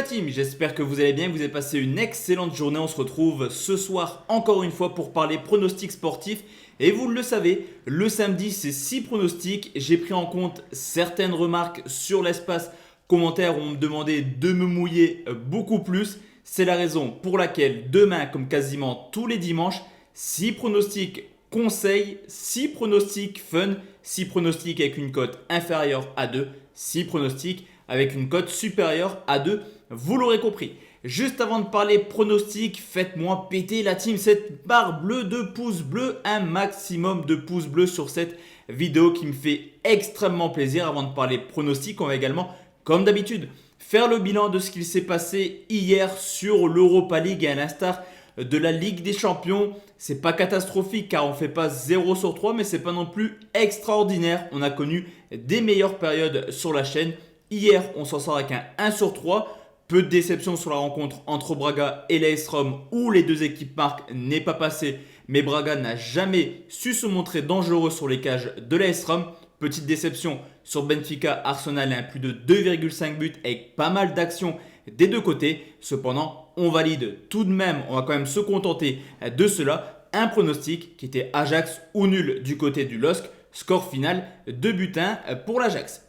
la team, j'espère que vous allez bien, que vous avez passé une excellente journée. On se retrouve ce soir encore une fois pour parler pronostics sportifs. Et vous le savez, le samedi c'est 6 pronostics. J'ai pris en compte certaines remarques sur l'espace commentaires où on me demandait de me mouiller beaucoup plus. C'est la raison pour laquelle demain, comme quasiment tous les dimanches, 6 pronostics conseils, 6 pronostics fun, 6 pronostics avec une cote inférieure à 2, 6 pronostics avec une cote supérieure à 2, vous l'aurez compris. Juste avant de parler pronostics, faites-moi péter la team cette barre bleue de pouces bleus, un maximum de pouces bleus sur cette vidéo qui me fait extrêmement plaisir. Avant de parler pronostics, on va également, comme d'habitude, faire le bilan de ce qu'il s'est passé hier sur l'Europa League et à l'instar de la Ligue des Champions. C'est pas catastrophique car on ne fait pas 0 sur 3, mais c'est pas non plus extraordinaire. On a connu des meilleures périodes sur la chaîne. Hier, on s'en sort avec un 1 sur 3. Peu de déception sur la rencontre entre Braga et l'AS Rome où les deux équipes marquent n'est pas passé. Mais Braga n'a jamais su se montrer dangereux sur les cages de l'AS Rome. Petite déception sur Benfica Arsenal, un plus de 2,5 buts avec pas mal d'actions des deux côtés. Cependant, on valide tout de même, on va quand même se contenter de cela. Un pronostic qui était Ajax ou nul du côté du LOSC. Score final 2 buts 1 pour l'Ajax.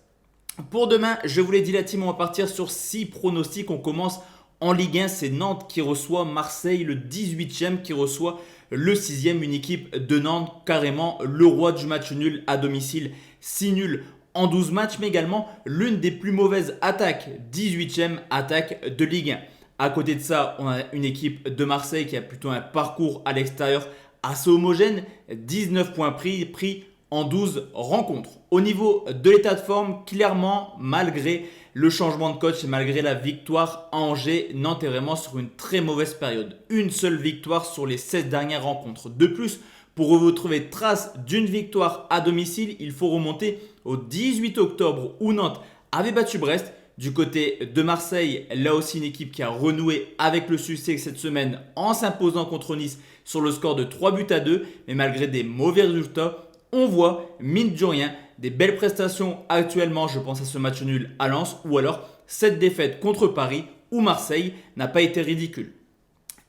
Pour demain, je vous l'ai dit la team, on va partir sur 6 pronostics. On commence en Ligue 1, c'est Nantes qui reçoit Marseille, le 18e qui reçoit le 6e, une équipe de Nantes, carrément le roi du match nul à domicile, 6 nuls en 12 matchs, mais également l'une des plus mauvaises attaques, 18e attaque de Ligue 1. À côté de ça, on a une équipe de Marseille qui a plutôt un parcours à l'extérieur assez homogène, 19 points pris en 12 rencontres. Au niveau de l'état de forme, clairement, malgré le changement de coach et malgré la victoire à Angers, Nantes est vraiment sur une très mauvaise période. Une seule victoire sur les 16 dernières rencontres. De plus, pour retrouver trace d'une victoire à domicile, il faut remonter au 18 octobre où Nantes avait battu Brest. Du côté de Marseille, là aussi une équipe qui a renoué avec le succès cette semaine en s'imposant contre Nice sur le score de 3 buts à 2. Mais malgré des mauvais résultats, on voit, mine de rien, des belles prestations actuellement. Je pense à ce match nul à Lens ou alors cette défaite contre Paris où Marseille n'a pas été ridicule.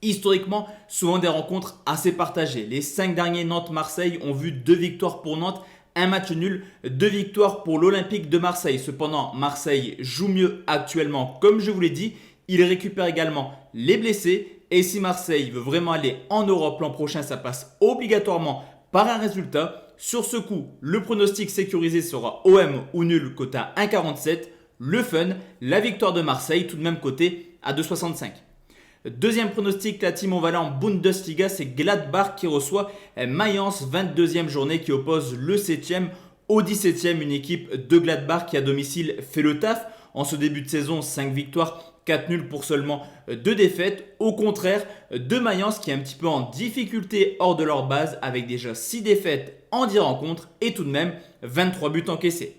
Historiquement, souvent des rencontres assez partagées. Les 5 derniers Nantes-Marseille ont vu 2 victoires pour Nantes, un match nul, 2 victoires pour l'Olympique de Marseille. Cependant, Marseille joue mieux actuellement, comme je vous l'ai dit. Il récupère également les blessés. Et si Marseille veut vraiment aller en Europe l'an prochain, ça passe obligatoirement par un résultat. Sur ce coup, le pronostic sécurisé sera OM ou nul coté à 1,47. Le fun, la victoire de Marseille, tout de même coté à 2,65. Deuxième pronostic, la team on va aller en Bundesliga, c'est Gladbach qui reçoit Mayence, 22e journée qui oppose le 7e au 17e. Une équipe de Gladbach qui à domicile fait le taf. En ce début de saison, 5 victoires, 4 nuls pour seulement 2 défaites. Au contraire de Mayence qui est un petit peu en difficulté hors de leur base avec déjà 6 défaites en 10 rencontres et tout de même 23 buts encaissés.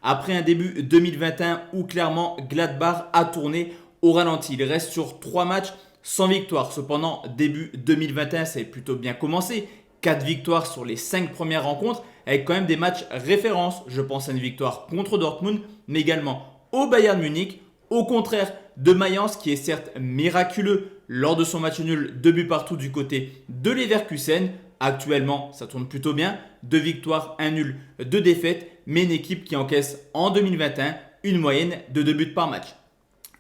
Après un début 2021 où clairement Gladbach a tourné au ralenti. Il reste sur 3 matchs sans victoire. Cependant, début 2021, ça a plutôt bien commencé. 4 victoires sur les 5 premières rencontres avec quand même des matchs références. Je pense à une victoire contre Dortmund, mais également au Bayern Munich. Au contraire de Mayence qui est certes miraculeux lors de son match nul, 2 buts partout du côté de Leverkusen. Actuellement, ça tourne plutôt bien. 2 victoires, 1 nul, 2 défaites, mais une équipe qui encaisse en 2021 une moyenne de 2 buts par match.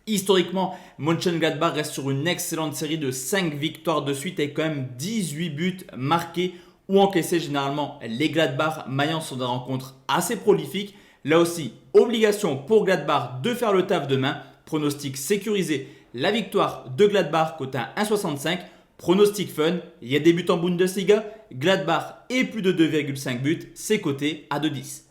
Historiquement, Mönchengladbach reste sur une excellente série de 5 victoires de suite avec quand même 18 buts marqués ou encaissés. Généralement, les Gladbach Mayence sont des rencontres assez prolifiques. Là aussi, obligation pour Gladbach de faire le taf demain. Pronostic sécurisé, la victoire de Gladbach coté à 1,65. Pronostic fun, il y a des buts en Bundesliga. Gladbach et plus de 2,5 buts, c'est coté à 2,10.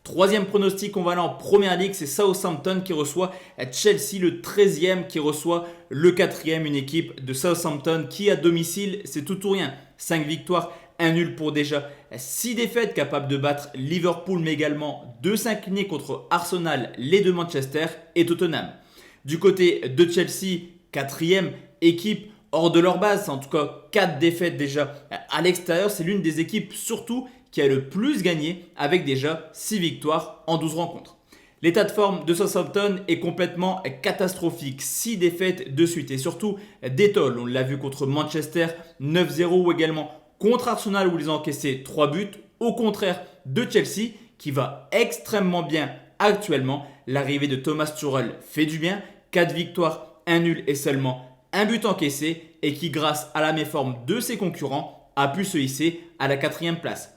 Troisième pronostic, on va aller en Première Ligue, c'est Southampton qui reçoit Chelsea, le 13e qui reçoit le 4e. Une équipe de Southampton qui à domicile, c'est tout ou rien. 5 victoires, 1 nul pour déjà 6 défaites, capable de battre Liverpool, mais également de s'incliner contre Arsenal, les deux Manchester et Tottenham. Du côté de Chelsea, 4e équipe hors de leur base, en tout cas 4 défaites déjà à l'extérieur. C'est l'une des équipes surtout qui a le plus gagné avec déjà 6 victoires en 12 rencontres. L'état de forme de Southampton est complètement catastrophique. 6 défaites de suite et surtout des tolls. On l'a vu contre Manchester 9-0 ou également contre Arsenal où ils ont encaissé 3 buts. Au contraire de Chelsea qui va extrêmement bien actuellement. L'arrivée de Thomas Tuchel fait du bien. 4 victoires, 1 nul et seulement un but encaissé et qui grâce à la méforme de ses concurrents a pu se hisser à la 4e place.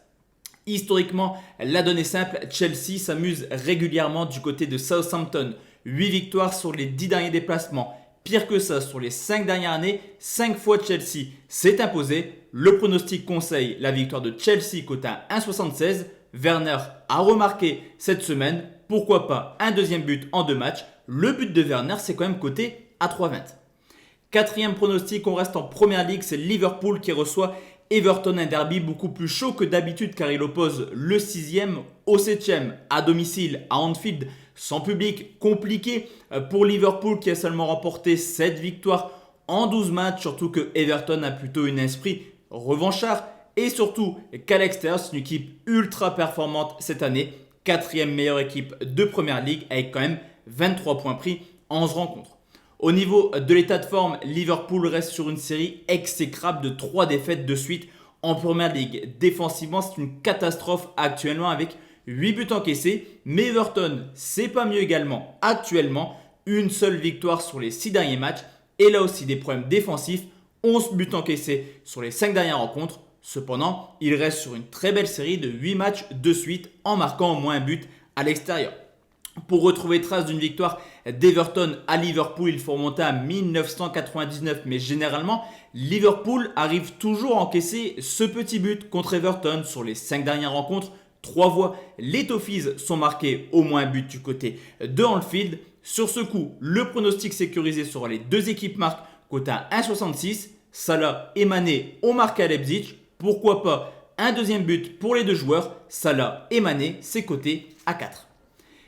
Historiquement, la donnée est simple, Chelsea s'amuse régulièrement du côté de Southampton. 8 victoires sur les 10 derniers déplacements. Pire que ça, sur les 5 dernières années, 5 fois Chelsea s'est imposé. Le pronostic conseille la victoire de Chelsea cote à 1,76. Werner a remarqué cette semaine, pourquoi pas un deuxième but en 2 matchs. Le but de Werner, c'est quand même coté à 3,20. Quatrième pronostic, on reste en première ligue, c'est Liverpool qui reçoit Everton, un derby beaucoup plus chaud que d'habitude car il oppose le 6e au 7e à domicile à Anfield sans public, compliqué pour Liverpool qui a seulement remporté 7 victoires en 12 matchs, surtout que Everton a plutôt un esprit revanchard et surtout qu'à l'extérieur c'est une équipe ultra performante cette année, 4e meilleure équipe de première ligue avec quand même 23 points pris en 11 rencontres. Au niveau de l'état de forme, Liverpool reste sur une série exécrable de 3 défaites de suite en Première Ligue. Défensivement, c'est une catastrophe actuellement avec 8 buts encaissés. Mais Everton, c'est pas mieux également. Actuellement, une seule victoire sur les 6 derniers matchs. Et là aussi, des problèmes défensifs. 11 buts encaissés sur les 5 dernières rencontres. Cependant, il reste sur une très belle série de 8 matchs de suite en marquant au moins un but à l'extérieur. Pour retrouver trace d'une victoire d'Everton à Liverpool, il faut remonter à 1999. Mais généralement, Liverpool arrive toujours à encaisser ce petit but contre Everton sur les 5 dernières rencontres. 3 fois, les Toffees sont marqués au moins un but du côté de Anfield. Sur ce coup, le pronostic sécurisé sur les deux équipes marquent cote à 1,66. Salah et Mané ont marqué à Leipzig. Pourquoi pas un deuxième but pour les deux joueurs. Salah et Mané, c'est coté à 4.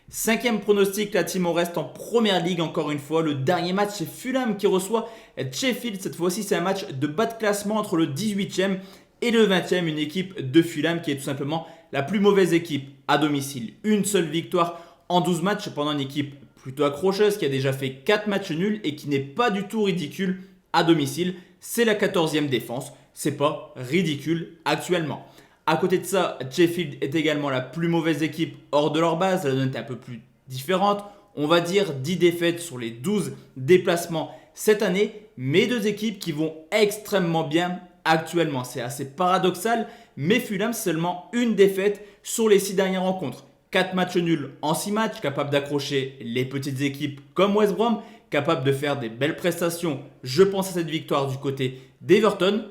Cinquième pronostic, la team reste en première ligue encore une fois. Le dernier match, c'est Fulham qui reçoit Sheffield. Cette fois-ci, c'est un match de bas de classement entre le 18e et le 20e. Une équipe de Fulham qui est tout simplement la plus mauvaise équipe à domicile. Une seule victoire en 12 matchs pendant une équipe plutôt accrocheuse qui a déjà fait 4 matchs nuls et qui n'est pas du tout ridicule à domicile. C'est la 14e défense. C'est pas ridicule actuellement. À côté de ça, Sheffield est également la plus mauvaise équipe hors de leur base. La donne est un peu plus différente. On va dire 10 défaites sur les 12 déplacements cette année. Mais deux équipes qui vont extrêmement bien actuellement. C'est assez paradoxal. Mais Fulham, seulement une défaite sur les 6 dernières rencontres. 4 matchs nuls en 6 matchs, capable d'accrocher les petites équipes comme West Brom, capable de faire des belles prestations. Je pense à cette victoire du côté d'Everton.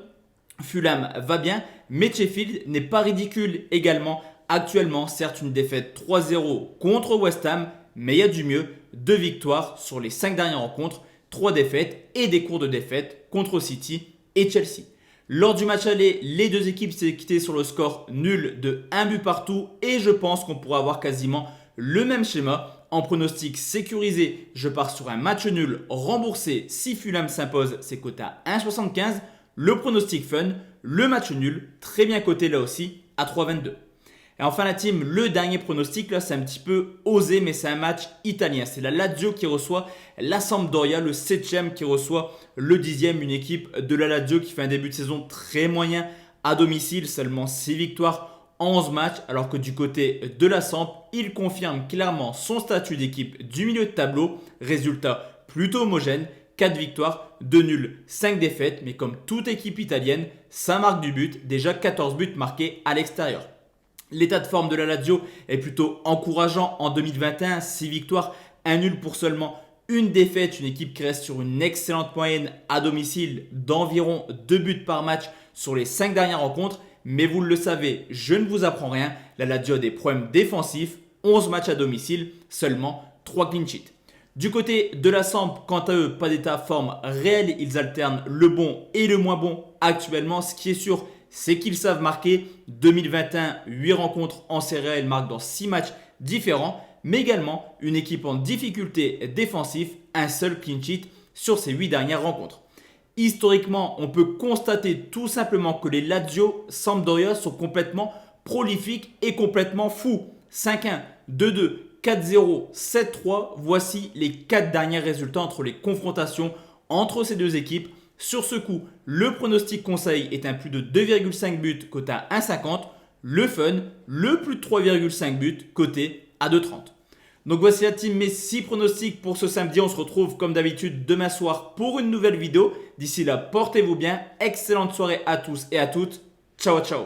Fulham va bien, mais Sheffield n'est pas ridicule également. Actuellement, certes une défaite 3-0 contre West Ham, mais il y a du mieux. 2 victoires sur les 5 dernières rencontres, 3 défaites et des cours de défaites contre City et Chelsea. Lors du match aller, les deux équipes s'étaient quittées sur le score nul de 1 but partout et je pense qu'on pourra avoir quasiment le même schéma. En pronostic sécurisé, je pars sur un match nul remboursé si Fulham s'impose, c'est coté à 1,75. Le pronostic fun, le match nul, très bien coté là aussi à 3,22. Et enfin la team, le dernier pronostic, là c'est un petit peu osé mais c'est un match italien. C'est la Lazio qui reçoit la Sampdoria, le 7e qui reçoit le 10e. Une équipe de la Lazio qui fait un début de saison très moyen à domicile, seulement 6 victoires en 11 matchs. Alors que du côté de la Samp, il confirme clairement son statut d'équipe du milieu de tableau. Résultat plutôt homogène. 4 victoires, 2 nuls, 5 défaites. Mais comme toute équipe italienne, ça marque du but. Déjà 14 buts marqués à l'extérieur. L'état de forme de la Lazio est plutôt encourageant en 2021. 6 victoires, 1 nul pour seulement une défaite. Une équipe qui reste sur une excellente moyenne à domicile d'environ 2 buts par match sur les 5 dernières rencontres. Mais vous le savez, je ne vous apprends rien. La Lazio a des problèmes défensifs. 11 matchs à domicile, seulement 3 clean sheets. Du côté de la Samp, quant à eux, pas d'état de forme réel. Ils alternent le bon et le moins bon actuellement. Ce qui est sûr, c'est qu'ils savent marquer. 2021, 8 rencontres en Serie A, ils marquent dans 6 matchs différents. Mais également une équipe en difficulté défensive, un seul clean sheet sur ces 8 dernières rencontres. Historiquement, on peut constater tout simplement que les Lazio Sampdoria sont complètement prolifiques et complètement fous. 5-1, 2-2, 4-0, 7-3. Voici les 4 derniers résultats entre les confrontations entre ces deux équipes. Sur ce coup, le pronostic conseil est un plus de 2,5 buts coté à 1,50. Le fun, le plus de 3,5 buts coté à 2,30. Donc voici la team, mes 6 pronostics pour ce samedi. On se retrouve comme d'habitude demain soir pour une nouvelle vidéo. D'ici là, portez-vous bien. Excellente soirée à tous et à toutes. Ciao, ciao.